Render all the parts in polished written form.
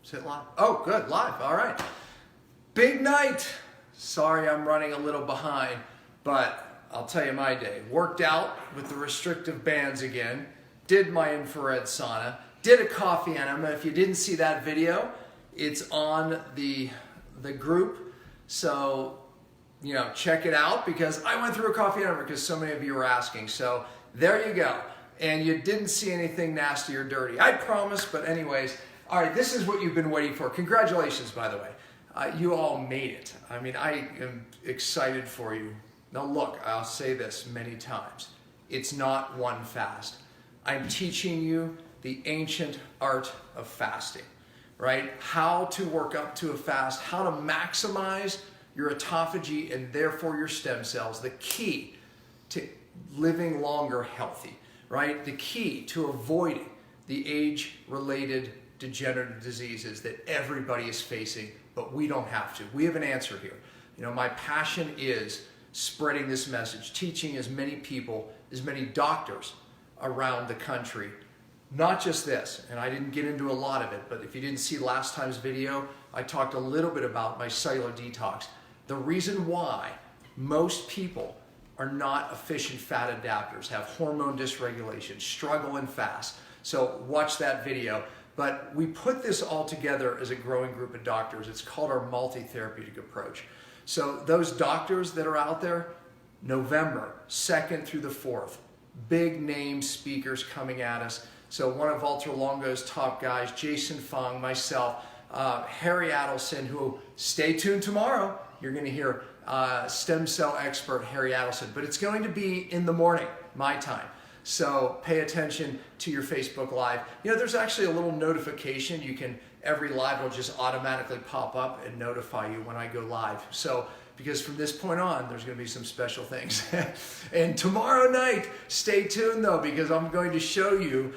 Is it live? Oh, good, live, all right. Big night. Sorry I'm running a little behind, but I'll tell you my day. Worked out with the restrictive bands again, did my infrared sauna, did a coffee enema. If you didn't see that video, it's on the group, so check it out, because I went through a coffee enema because so many of you were asking. So there you go. And you didn't see anything nasty or dirty, I promise. But anyways, all right, this is what you've been waiting for. Congratulations, by the way. You all made it. I mean, I am excited for you. Now look, I'll say this many times. It's not one fast. I'm teaching you the ancient art of fasting, right? How to work up to a fast, how to maximize your autophagy and therefore your stem cells. The key to living longer healthy, right? The key to avoiding the age-related degenerative diseases that everybody is facing, but we don't have to. We have an answer here. My passion is spreading this message, teaching as many people, as many doctors around the country. Not just this, and I didn't get into a lot of it, but if you didn't see last time's video, I talked a little bit about my cellular detox. The reason why most people are not efficient fat adapters, have hormone dysregulation, struggle and fast. So watch that video. But we put this all together as a growing group of doctors. It's called our multi-therapeutic approach. So those doctors that are out there, November 2nd through the 4th, big name speakers coming at us. So one of Walter Longo's top guys, Jason Fung, myself, Harry Adelson, who, stay tuned tomorrow, you're going to hear stem cell expert Harry Adelson. But it's going to be in the morning, my time. So pay attention to your Facebook Live. There's actually a little notification. Every live will just automatically pop up and notify you when I go live. So, because from this point on, there's going to be some special things. And tomorrow night, stay tuned though, because I'm going to show you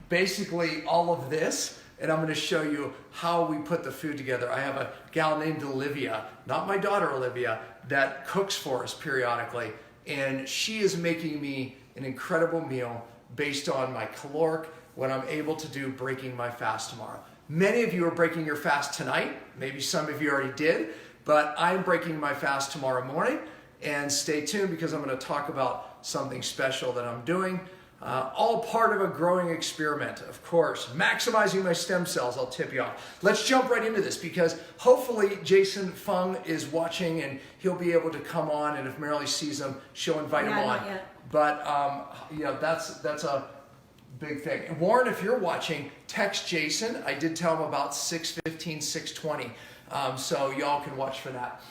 basically all of this, and I'm going to show you how we put the food together. I have a gal named Olivia, not my daughter Olivia, that cooks for us periodically, and she is making me an incredible meal based on my caloric, what I'm able to do breaking my fast tomorrow. Many of you are breaking your fast tonight. Maybe some of you already did, but I'm breaking my fast tomorrow morning. And stay tuned, because I'm going to talk about something special that I'm doing. All part of a growing experiment, of course. Maximizing my stem cells, I'll tip you off. Let's jump right into this, because hopefully Jason Fung is watching and he'll be able to come on, and if Marilee sees him, she'll invite him on. Not yet. But that's a big thing. And Warren, if you're watching, text Jason. I did tell him about 6:15, 6:20, so y'all can watch for that.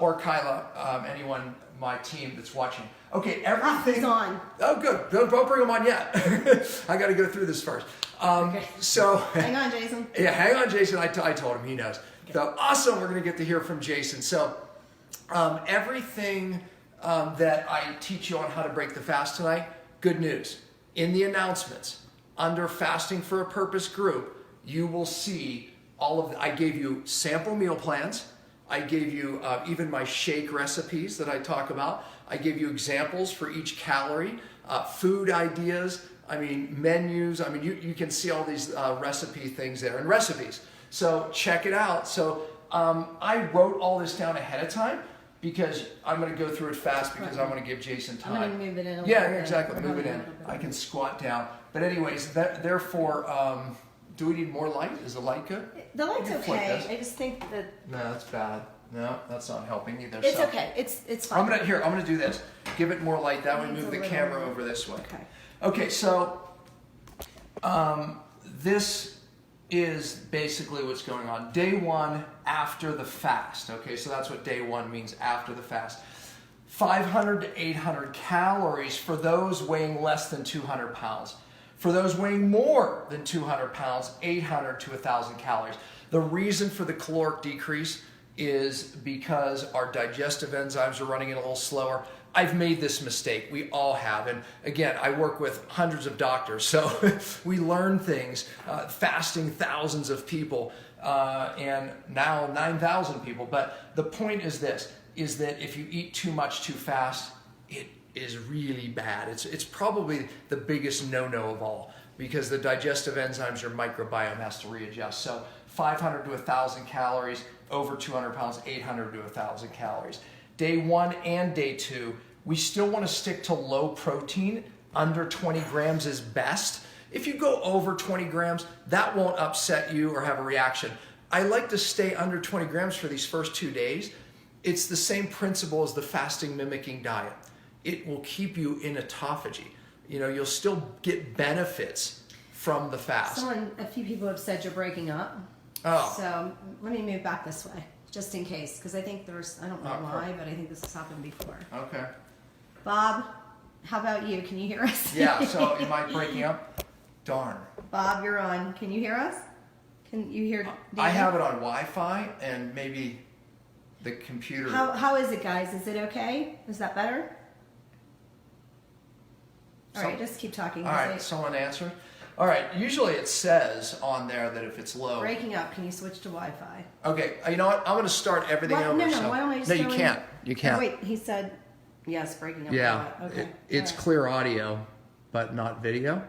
Or Kyla, anyone, my team that's watching. Okay, everything. He's on. Oh, good. Don't bring him on yet. I got to go through this first. Okay. So hang on, Jason. Yeah, hang on, Jason. I told him, he knows. Okay. So awesome. We're going to get to hear from Jason. So everything that I teach you on how to break the fast tonight, good news. In the announcements, under Fasting for a Purpose group, you will see all of I gave you sample meal plans. I gave you even my shake recipes that I talk about. I gave you examples for each calorie, food ideas, menus. You can see all these recipe things there, and recipes. So check it out. So I wrote all this down ahead of time, because I'm going to go through it fast, because I'm going to give Jason time. I'm going to move it in a little Yeah, bit. exactly. Move it in. I can squat down. But anyways, therefore, do we need more light? Is the light good? The light's You can flip okay. this. I just think that No, that's bad. No, that's not helping either. it's So okay. It's fine. I'm gonna do this. Give it more light. That way, Mine's move a the little- camera over this way. Okay. Okay, so this is basically what's going on. Day one after the fast. Okay, so that's what day one means, after the fast. 500 to 800 calories for those weighing less than 200 pounds. For those weighing more than 200 pounds, 800 to 1,000 calories. The reason for the caloric decrease is because our digestive enzymes are running it a little slower. I've made this mistake. We all have. And again, I work with hundreds of doctors, so we learn things, fasting thousands of people, and now 9,000 people. But the point is this, is that if you eat too much too fast, it is really bad. It's probably the biggest no-no of all. because the digestive enzymes, your microbiome has to readjust. So 500 to 1,000 calories, over 200 pounds, 800 to 1,000 calories. Day 1 and day 2, we still want to stick to low protein. Under 20 grams is best. If you go over 20 grams, that won't upset you or have a reaction. I like to stay under 20 grams for these first 2 days. It's the same principle as the fasting mimicking diet. It will keep you in autophagy. You'll still get benefits from the fast. A few people have said you're breaking up. Oh. So let me move back this way, just in case, because I think I don't know why, but I think this has happened before. Okay. Bob, how about you? Can you hear us? Yeah, so am I breaking up? Darn. Bob, you're on. Can you hear us? Can you hear David? I have it on Wi-Fi and maybe the computer. How is it, guys? Is it okay? Is that better? All right, just keep talking. All right, someone answer. All right, usually it says on there that if it's low. Breaking up, can you switch to Wi-Fi? Okay, you know what? I'm going to start everything over. No, why don't I just No, go you in? can't. You can't. Oh, wait, he said, yes, breaking up. Yeah, Okay. it's All right. clear audio, but not video.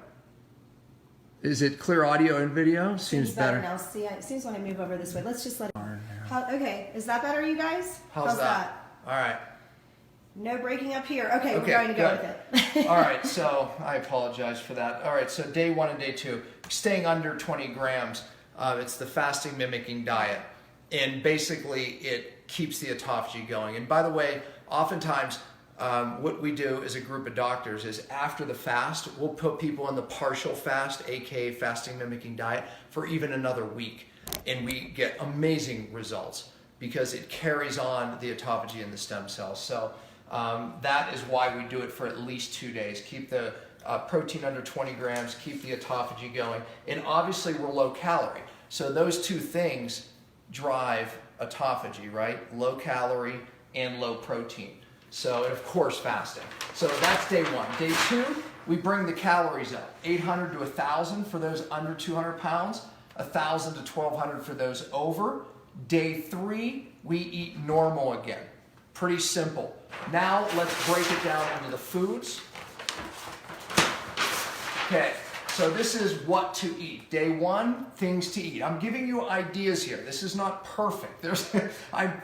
Is it clear audio and video? Seems better. Now. See, it seems when I move over this way. Let's just let it. Okay, is that better, you guys? How's that? All right. No breaking up here. Okay, we're going to go with it. All right, so I apologize for that. All right, so day 1 and day 2, staying under 20 grams. It's the fasting mimicking diet. And basically, it keeps the autophagy going. And by the way, oftentimes, what we do as a group of doctors is after the fast, we'll put people on the partial fast, aka fasting mimicking diet, for even another week. And we get amazing results because it carries on the autophagy in the stem cells. So that is why we do it for at least 2 days. Keep the protein under 20 grams, keep the autophagy going. And obviously we're low calorie. So those two things drive autophagy, right? Low calorie and low protein. So, and of course fasting. So that's day 1. Day 2, we bring the calories up. 800 to 1,000 for those under 200 pounds. 1,000 to 1,200 for those over. Day 3, we eat normal again. Pretty simple. Now let's break it down into the foods. Okay, so this is what to eat. Day 1, things to eat. I'm giving you ideas here. This is not perfect.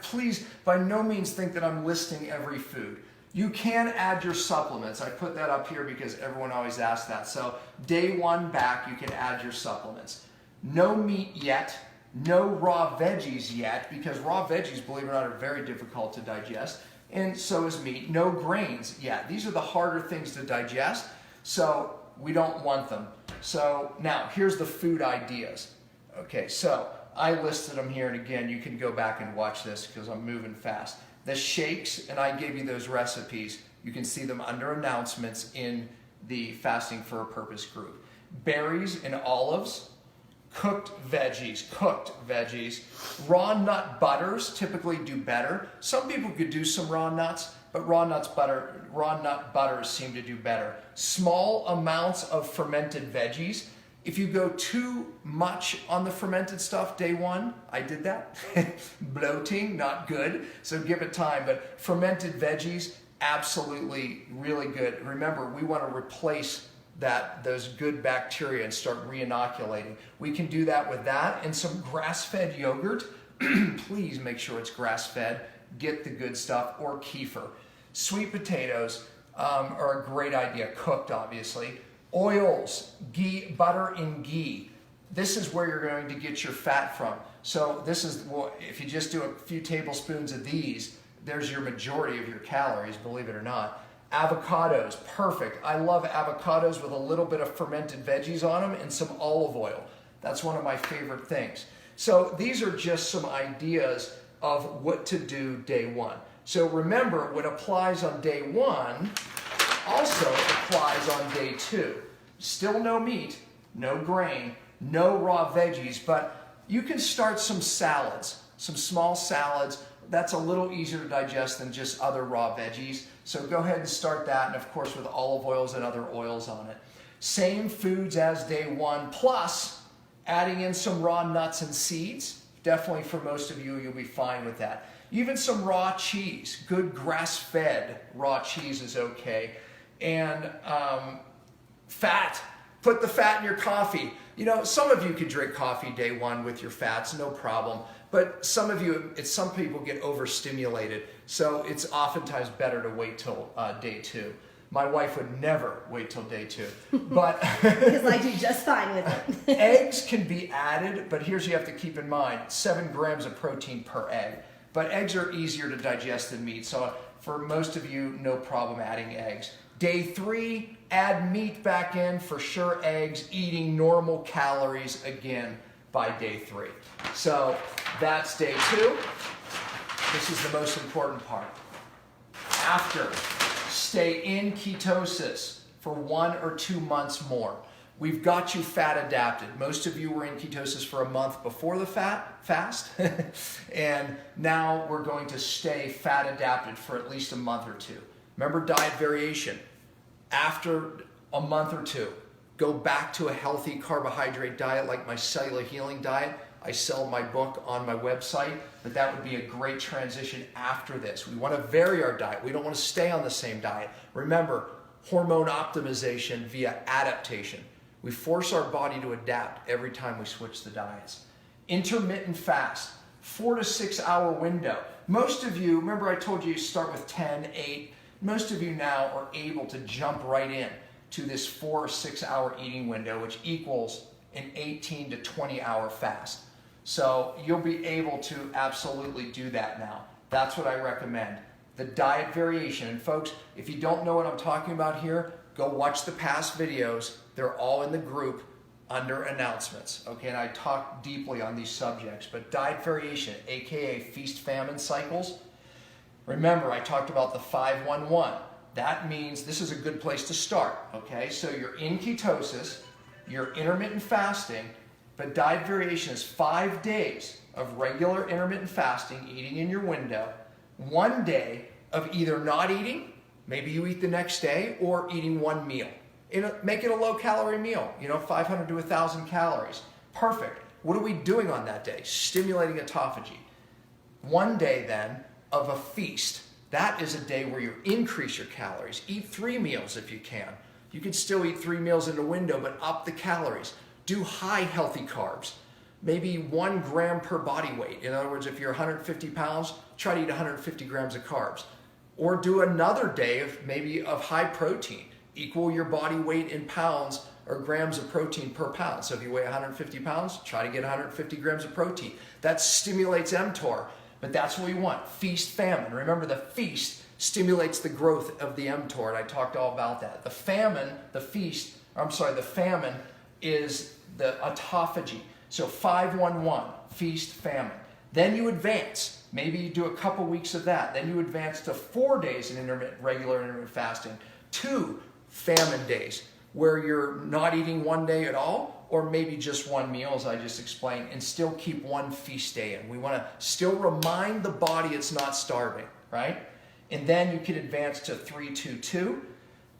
Please, by no means think that I'm listing every food. You can add your supplements. I put that up here because everyone always asks that. So day 1 back, you can add your supplements. No meat yet. No raw veggies yet, because raw veggies, believe it or not, are very difficult to digest, and so is meat. No grains yet. These are the harder things to digest, so we don't want them. So now, here's the food ideas. Okay, so I listed them here, and again, you can go back and watch this because I'm moving fast. The shakes, and I gave you those recipes. You can see them under announcements in the Fasting for a Purpose group. Berries and olives. Cooked veggies, raw nut butters typically do better. Some people could do some raw nuts, but raw nut butters seem to do better. Small amounts of fermented veggies. If you go too much on the fermented stuff day 1, I did that. Bloating, not good. So give it time. But fermented veggies, absolutely really good. Remember, we want to replace those good bacteria and start re-inoculating. We can do that with that and some grass-fed yogurt. Please make sure it's grass-fed. Get the good stuff, or kefir. Sweet potatoes are a great idea, cooked obviously. Oils, ghee, butter and ghee. This is where you're going to get your fat from. So this is, well, if you just do a few tablespoons of these, there's your majority of your calories, believe it or not. Avocados, perfect. I love avocados with a little bit of fermented veggies on them and some olive oil. That's one of my favorite things. So these are just some ideas of what to do day 1. So remember, what applies on day 1 also applies on day 2. Still no meat, no grain, no raw veggies, but you can start some salads, some small salads. That's a little easier to digest than just other raw veggies. So go ahead and start that, and of course with olive oils and other oils on it. Same foods as day 1, plus adding in some raw nuts and seeds. Definitely for most of you, you'll be fine with that. Even some raw cheese. Good grass-fed raw cheese is okay. And fat. Put the fat in your coffee. You know, some of you could drink coffee day one with your fats, no problem. But some people get overstimulated. So it's oftentimes better to wait till day 2. My wife would never wait till day 2. But Because I do just fine with it. eggs can be added, but here's what you have to keep in mind, 7 grams of protein per egg. But eggs are easier to digest than meat. So for most of you, no problem adding eggs. Day 3, add meat back in, for sure eggs, eating normal calories again by day 3. So that's day 2. This is the most important part. After, stay in ketosis for 1 or 2 months more. We've got you fat adapted. Most of you were in ketosis for a month before the fast, and now we're going to stay fat adapted for at least a month or 2. Remember diet variation. After a month or 2, go back to a healthy carbohydrate diet like my cellular healing diet. I sell my book on my website, but that would be a great transition after this. We want to vary our diet. We don't want to stay on the same diet. Remember, hormone optimization via adaptation. We force our body to adapt every time we switch the diets. Intermittent fast, 4 to 6 hour window. Most of you, remember I told you start with 10, 8. Most of you now are able to jump right in to this 4 or 6 hour eating window, which equals an 18 to 20 hour fast. So you'll be able to absolutely do that now. That's what I recommend. The diet variation. And folks, if you don't know what I'm talking about here, go watch the past videos. They're all in the group under announcements. Okay, and I talk deeply on these subjects. But diet variation, aka feast-famine cycles. Remember, I talked about the 5-1-1. That means this is a good place to start. Okay, so you're in ketosis, you're intermittent fasting, but diet variation is 5 days of regular intermittent fasting, eating in your window, 1 day of either not eating, maybe you eat the next day, or eating 1 meal. Make it a low-calorie meal, 500 to 1,000 calories. Perfect. What are we doing on that day? Stimulating autophagy. 1 day then of a feast. That is a day where you increase your calories. Eat 3 meals if you can. You can still eat 3 meals in the window, but up the calories. Do high healthy carbs. Maybe 1 gram per body weight. In other words, if you're 150 pounds, try to eat 150 grams of carbs. Or do another day of high protein. Equal your body weight in pounds or grams of protein per pound. So if you weigh 150 pounds, try to get 150 grams of protein. That stimulates mTOR, but that's what we want. Feast, famine. Remember, the feast stimulates the growth of the mTOR, and I talked all about that. The famine is the autophagy. So 5-1-1, feast, famine. Then you advance. Maybe you do a couple weeks of that. Then you advance to 4 days in regular intermittent fasting. 2 famine days where you're not eating 1 day at all, or maybe just 1 meal, as I just explained, and still keep 1 feast day in. We want to still remind the body it's not starving, right? And then you can advance to 3-2-2.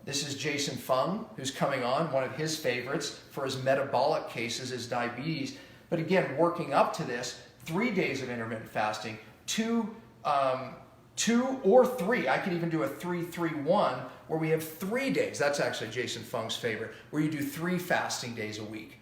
This is Jason Fung, who's coming on. One of his favorites for his metabolic cases is diabetes. But again, working up to this, 3 days of intermittent fasting, 2 or 3. I could even do a 3-3-1 where we have 3 days. That's actually Jason Fung's favorite, where you do 3 fasting days a week.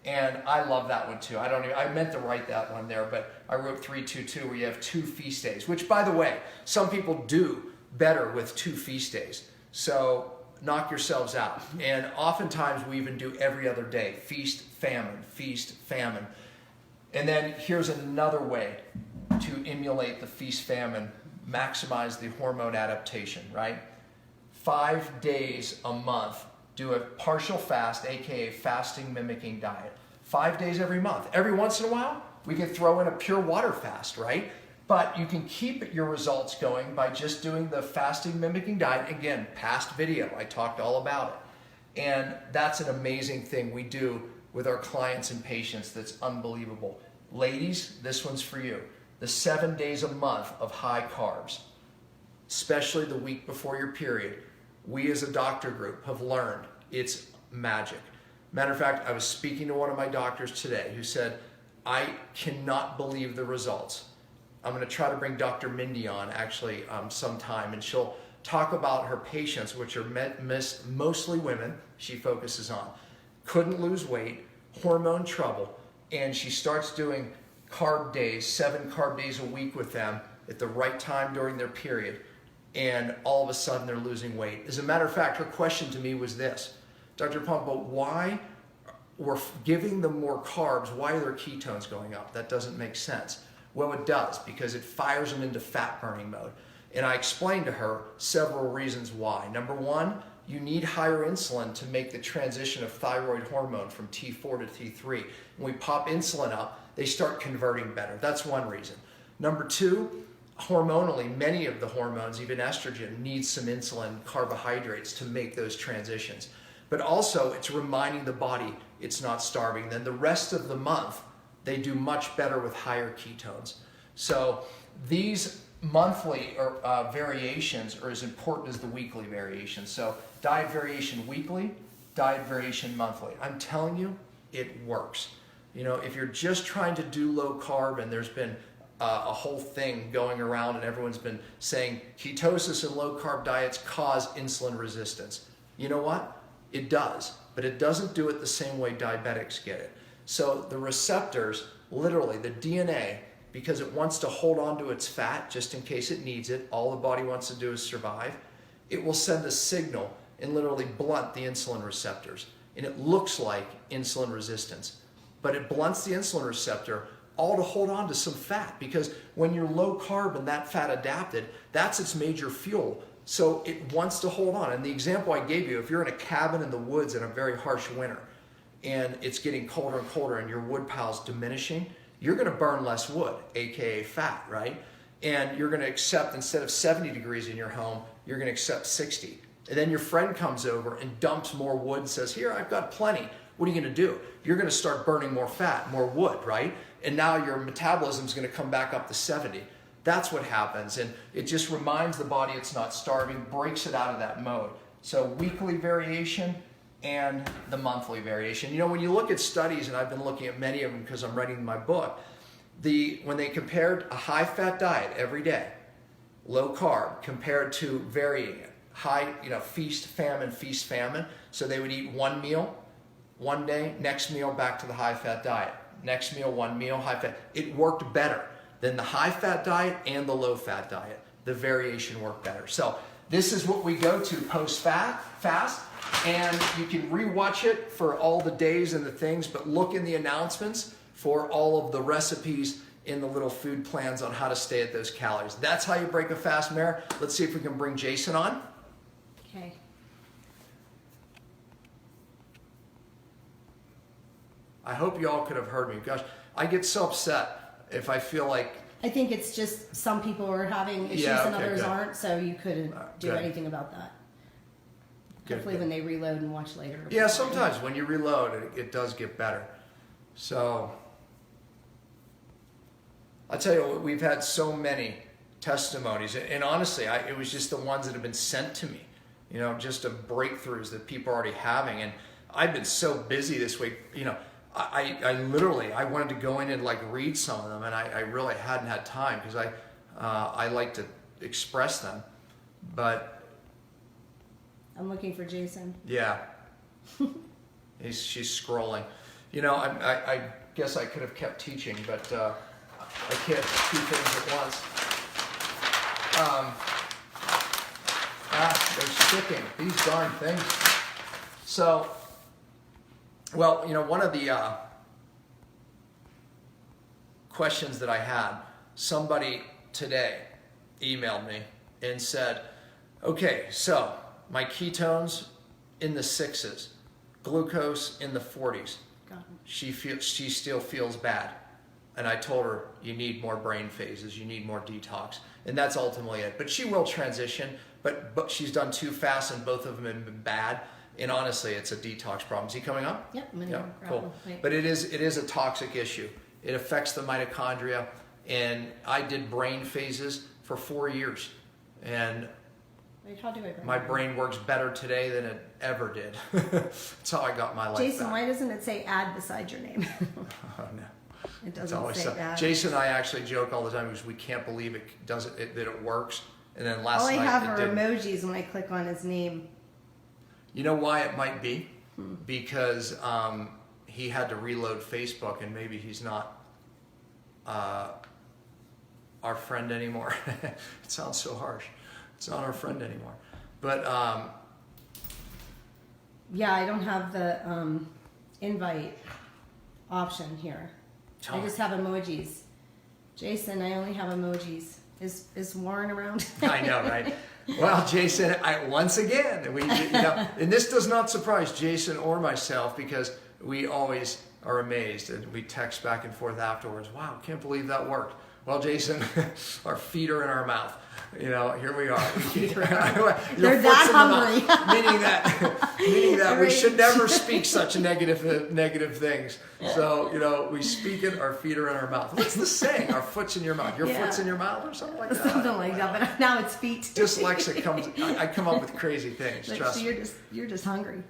And I love that one too. I meant to write that one there, but I wrote 3-2-2 where you have 2 feast days, which, by the way, some people do better with 2 feast days. So knock yourselves out. And oftentimes we even do every other day. Feast, famine. And then here's another way to emulate the feast, famine, maximize the hormone adaptation, right? 5 days a month, do a partial fast, aka fasting mimicking diet. 5 days every month. Every once in a while, we can throw in a pure water fast, right? But you can keep your results going by just doing the fasting mimicking diet. Again, past video, I talked all about it. And that's an amazing thing we do with our clients and patients that's unbelievable. Ladies, this one's for you. The 7 days a month of high carbs, especially the week before your period, we as a doctor group have learned it's magic. Matter of fact, I was speaking to one of my doctors today who said, I cannot believe the results. I'm going to try to bring Dr. Mindy on actually sometime, and she'll talk about her patients, which are mostly women she focuses on. couldn't lose weight, hormone trouble, and she starts doing carb days, 7 carb days a week with them at the right time during their period, and all of a sudden they're losing weight. As a matter of fact, her question to me was this: Dr. Pompa, why we're giving them more carbs, why are their ketones going up? That doesn't make sense. Well, it does, because it fires them into fat burning mode. And I explained to her several reasons why. Number one, you need higher insulin to make the transition of thyroid hormone from T4 to T3. When we pop insulin up, they start converting better. That's one reason. Number two, hormonally, many of the hormones, even estrogen, need some insulin carbohydrates to make those transitions. But also, it's reminding the body it's not starving. Then the rest of the month, they do much better with higher ketones. So these monthly variations are as important as the weekly variations. So diet variation weekly, diet variation monthly. I'm telling you, it works. You know, if you're just trying to do low carb, and there's been a whole thing going around and everyone's been saying ketosis and low carb diets cause insulin resistance. You know what? It does, but it doesn't do it the same way diabetics get it. So the receptors, literally the DNA, because it wants to hold on to its fat just in case it needs it, all the body wants to do is survive, it will send a signal and literally blunt the insulin receptors. And it looks like insulin resistance, but it blunts the insulin receptor all to hold on to some fat, because when you're low carb and that fat adapted, that's its major fuel. So it wants to hold on. And the example I gave you, if you're in a cabin in the woods in a very harsh winter and it's getting colder and colder and your wood pile's diminishing, you're going to burn less wood, aka fat, right? And you're going to accept, instead of 70 degrees in your home, you're going to accept 60. And then your friend comes over and dumps more wood and says, here, I've got plenty. What are you going to do? You're going to start burning more fat, more wood, right? And now your metabolism is going to come back up to 70. That's what happens. And it just reminds the body it's not starving, breaks it out of that mode. So weekly variation and the monthly variation. You know, when you look at studies, and I've been looking at many of them because I'm writing my book, when they compared a high-fat diet every day, low carb, compared to varying it, high, feast, famine. So they would eat one meal one day, next meal back to the high-fat diet. Next meal, one meal, high-fat. It worked better than the high-fat diet and the low-fat diet. The variation worked better. So this is what we go to post-fast, and you can rewatch it for all the days and the things, but look in the announcements for all of the recipes in the little food plans on how to stay at those calories. That's how you break a fast, Mare. Let's see if we can bring Jason on. Okay. I hope you all could have heard me. Gosh, I get so upset if I feel like... I think it's just some people are having issues and others good. aren't, so you couldn't do Good. anything about that. Good, Hopefully good. when they reload and watch later. it'll be Yeah, fine. sometimes when you reload, it does get better. So, I'll tell you, we've had so many testimonies, and honestly, it was just the ones that have been sent to me, just of breakthroughs that people are already having. And I've been so busy this week, I literally, I wanted to go in and read some of them, and I really hadn't had time because I like to express them, but I'm looking for Jason. yeah, she's scrolling. I guess I could have kept teaching, but I can't do things at once. They're sticking, these darn things. So, well, one of the questions that I had, somebody today emailed me and said, okay, so my ketones in the 6s, glucose in the 40s. She still feels bad. And I told her, you need more brain phases, you need more detox. And that's ultimately it. But she will transition, but she's done 2 fasts and both of them have been bad. And honestly, it's a detox problem. Is he coming up? Yep, I'm gonna grab cool. him. Wait. But it is a toxic issue. It affects the mitochondria. And I did brain phases for 4 years. And Wait, how do I bring my him? brain works better today than it ever did. That's how I got my life Jason, back. why doesn't it say add beside your name? Oh, no. It It's doesn't always say so. add. Jason and I actually joke all the time because we can't believe that it works. And then last All I night have it are didn't. emojis when I click on his name. You know why it might be? because he had to reload Facebook, and maybe he's not our friend anymore. It sounds so harsh. It's not our friend anymore. But yeah, I don't have the invite option here. I just have emojis. Jason, I only have emojis. Is Warren around? I know, right? Well, Jason, once again, and this does not surprise Jason or myself, because we always are amazed, and we text back and forth afterwards. Wow, can't believe that worked. Well, Jason, our feet are in our mouth. Here we are. They're that hungry. Meaning that we should never speak such negative things. So, we speak it, our feet are in our mouth. What's the saying? Our foot's in your mouth. Your foot's in your mouth, or something like that? Something like that, but now it's feet. Dyslexic comes, I come up with crazy things, trust me. You're just hungry.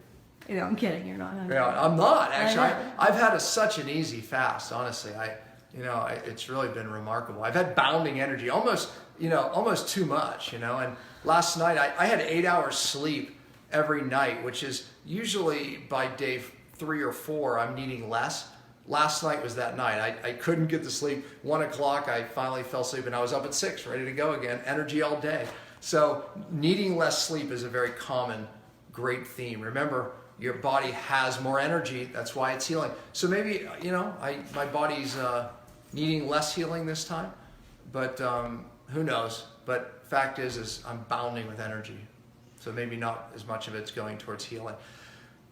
I'm kidding, you're not hungry. Yeah, I'm not, actually. I've had such an easy fast, honestly. It's really been remarkable. I've had bounding energy, almost too much, and last night I had 8 hours sleep every night, which is usually by day 3 or 4, I'm needing less. Last night was that night. I couldn't get to sleep. 1 o'clock, I finally fell asleep, and I was up at 6, ready to go again. Energy all day. So needing less sleep is a very common, great theme. Remember, your body has more energy. That's why it's healing. So maybe, my body's needing less healing this time, but who knows? But fact is I'm bounding with energy. So maybe not as much of it's going towards healing.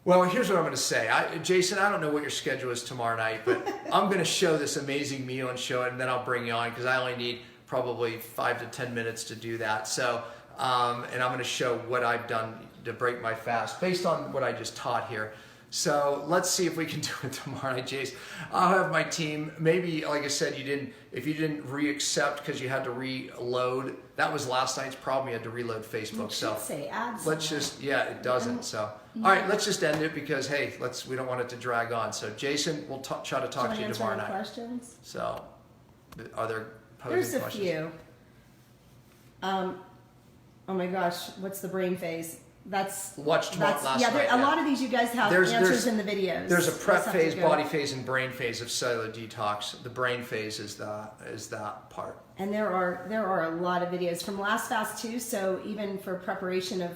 Well, here's what I'm going to say. Jason, I don't know what your schedule is tomorrow night, but I'm going to show this amazing meal and show it, and then I'll bring you on, because I only need probably 5 to 10 minutes to do that. So, and I'm going to show what I've done to break my fast based on what I just taught here. So let's see if we can do it tomorrow night, Jace. I'll have my team. Maybe, like I said, if you didn't re-accept because you had to reload, that was last night's problem. You had to reload Facebook. It should say ads. It doesn't. So, all right, let's just end it, because hey, we don't want it to drag on. So, Jason, we'll try to talk to you tomorrow night. Questions? So, are there posing There's a questions? few. Oh my gosh, what's the brain phase? Watch tomorrow. Last night. A lot of these you guys have answers in the videos. There's a prep phase, body phase, and brain phase of cellular detox. The brain phase is that part. And there are a lot of videos from last fast too. So even for preparation of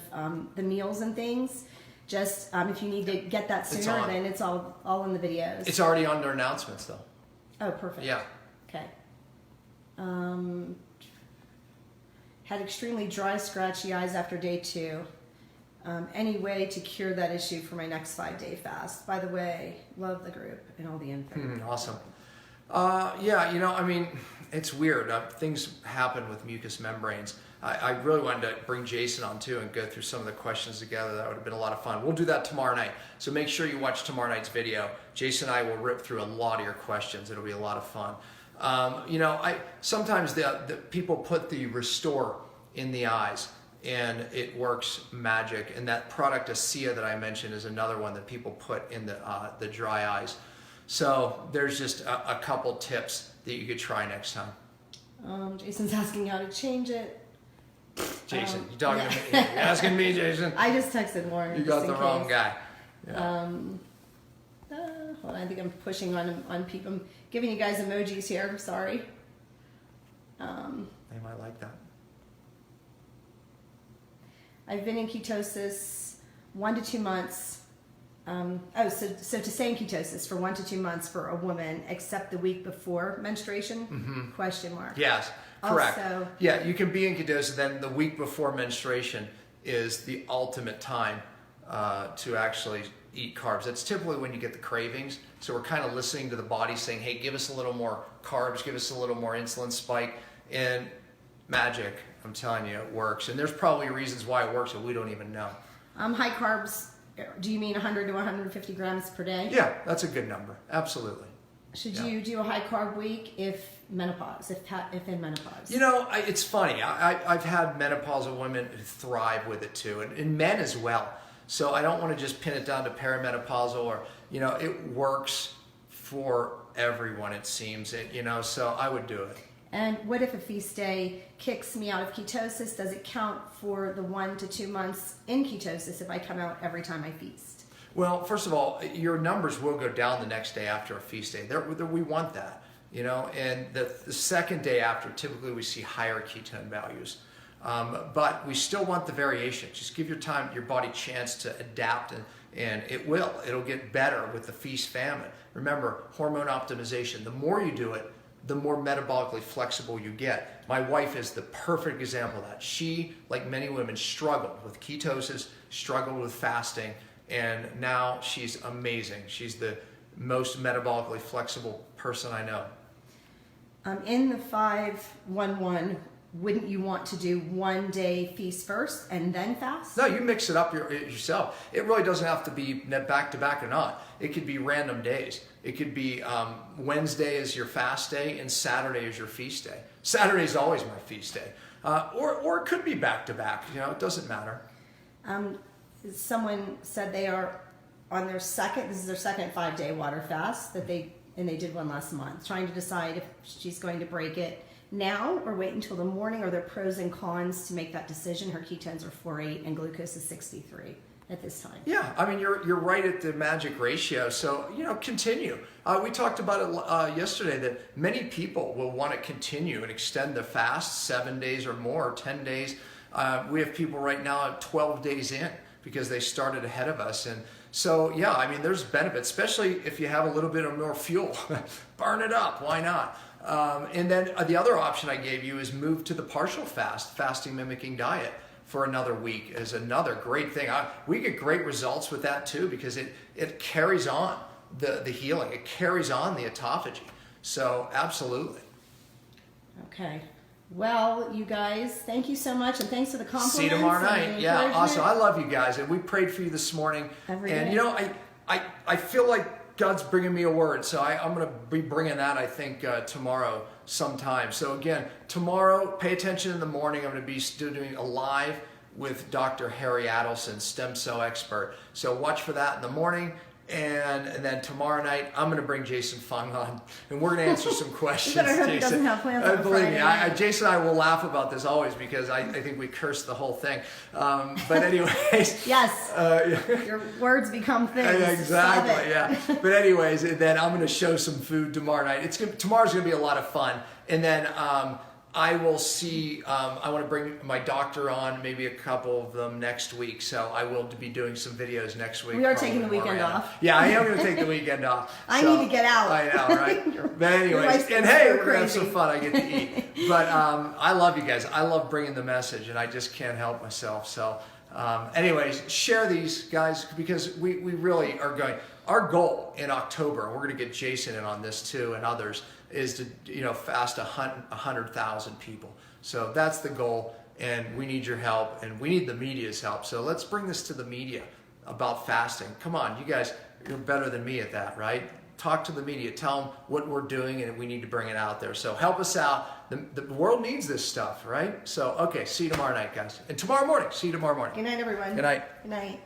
the meals and things, just if you need to get that sooner, then it's all in the videos. It's already under announcements though. Oh, perfect. Yeah. Okay. Had extremely dry, scratchy eyes after day 2. Any way to cure that issue for my next 5-day fast? By the way, love the group and all the info. Awesome. It's weird. Things happen with mucous membranes. I really wanted to bring Jason on too and go through some of the questions together. That would have been a lot of fun. We'll do that tomorrow night. So make sure you watch tomorrow night's video. Jason and I will rip through a lot of your questions. It'll be a lot of fun. Sometimes the people put the Restore in the eyes, and it works magic. And that product ASEA that I mentioned is another one that people put in the dry eyes. So there's just a couple tips that you could try next time. Jason's asking how to change it. Jason, you talking to me? You're asking me, Jason? I just texted Lauren. You got the wrong guy. Yeah. Hold on, I think I'm pushing on people. I'm giving you guys emojis here. I'm sorry. They might like that. I've been in ketosis 1 to 2 months. So to stay in ketosis for 1 to 2 months for a woman, except the week before menstruation? Mm-hmm. Question mark. Yes, correct. Also, yeah, you can be in ketosis. Then the week before menstruation is the ultimate time to actually eat carbs. That's typically when you get the cravings. So we're kind of listening to the body saying, hey, give us a little more carbs, give us a little more insulin spike, and magic. I'm telling you, it works. And there's probably reasons why it works that we don't even know. High carbs, do you mean 100 to 150 grams per day? Yeah, that's a good number. Absolutely. Should you do a high carb week if in menopause? It's funny. I've had menopausal women who thrive with it too, and men as well. So I don't want to just pin it down to perimenopausal or, it works for everyone, it seems. So I would do it. And what if a feast day kicks me out of ketosis? Does it count for the 1 to 2 months in ketosis if I come out every time I feast? Well, first of all, your numbers will go down the next day after a feast day. We want that, you know, and the second day after, typically we see higher ketone values. But we still want the variation. Just give your body chance to adapt, and it'll get better with the feast famine. Remember, hormone optimization, the more you do it, the more metabolically flexible you get. My wife is the perfect example of that. She, like many women, struggled with ketosis, struggled with fasting, and now she's amazing. She's the most metabolically flexible person I know. In the 5-1-1, wouldn't you want to do 1 day feast first and then fast? No, you mix it up yourself. It really doesn't have to be back to back or not. It could be random days. It could be Wednesday is your fast day and Saturday is your feast day. Saturday is always my feast day. Or it could be back to back. You know, it doesn't matter. Someone said they are on their second 5-day water fast that they did one last month, trying to decide if she's going to break it now or wait until the morning. Are there pros and cons to make that decision? Her ketones are 4.8 and glucose is 63 at this time. Yeah, I mean, you're right at the magic ratio. So, you know, continue. We talked about it yesterday that many people will want to continue and extend the fast 7 days or more, 10 days. We have people right now at 12 days in because they started ahead of us. And so, yeah, I mean, there's benefits, especially if you have a little bit of more fuel. Burn it up. Why not? And then the other option I gave you is move to the partial fasting mimicking diet for another week is another great thing. We get great results with that too because it carries on the healing. It carries on the autophagy. So absolutely. Okay. Well, you guys, thank you so much, and thanks for the compliments. See you tomorrow night. Yeah, awesome. I love you guys, and we prayed for you this morning. Every and day. You know, I feel like God's bringing me a word, so I'm going to be bringing that, I think, tomorrow sometime. So again, tomorrow, pay attention in the morning. I'm going to be doing a live with Dr. Harry Adelson, stem cell expert. So watch for that in the morning. And then tomorrow night, I'm going to bring Jason Fung on, and we're going to answer some questions. You better hope he Jason. doesn't have plans on Believe me, Friday. Jason and I will laugh about this always because I think we curse the whole thing. But anyways. Yes. Your words become things. Exactly, yeah. But anyways, then I'm going to show some food tomorrow night. Tomorrow's going to be a lot of fun. And then I will see, I want to bring my doctor on, maybe a couple of them next week. So I will be doing some videos next week. We are taking the weekend random. off. Yeah, I am going to take the weekend off. I need to get out. I know, right? But anyways, and hey, we're going to have some fun. I get to eat. But I love you guys. I love bringing the message, and I just can't help myself. So anyways, share these, guys, because we really are going. Our goal in October, and we're going to get Jason in on this too, and others, is to fast 100,000 people. So that's the goal, and we need your help, and we need the media's help. So let's bring this to the media about fasting. Come on, you guys, you're better than me at that, right? Talk to the media, tell them what we're doing, and we need to bring it out there. So help us out. The world needs this stuff, right? So, okay, see you tomorrow night, guys. And tomorrow morning, see you tomorrow morning. Good night, everyone. Good night. Good night.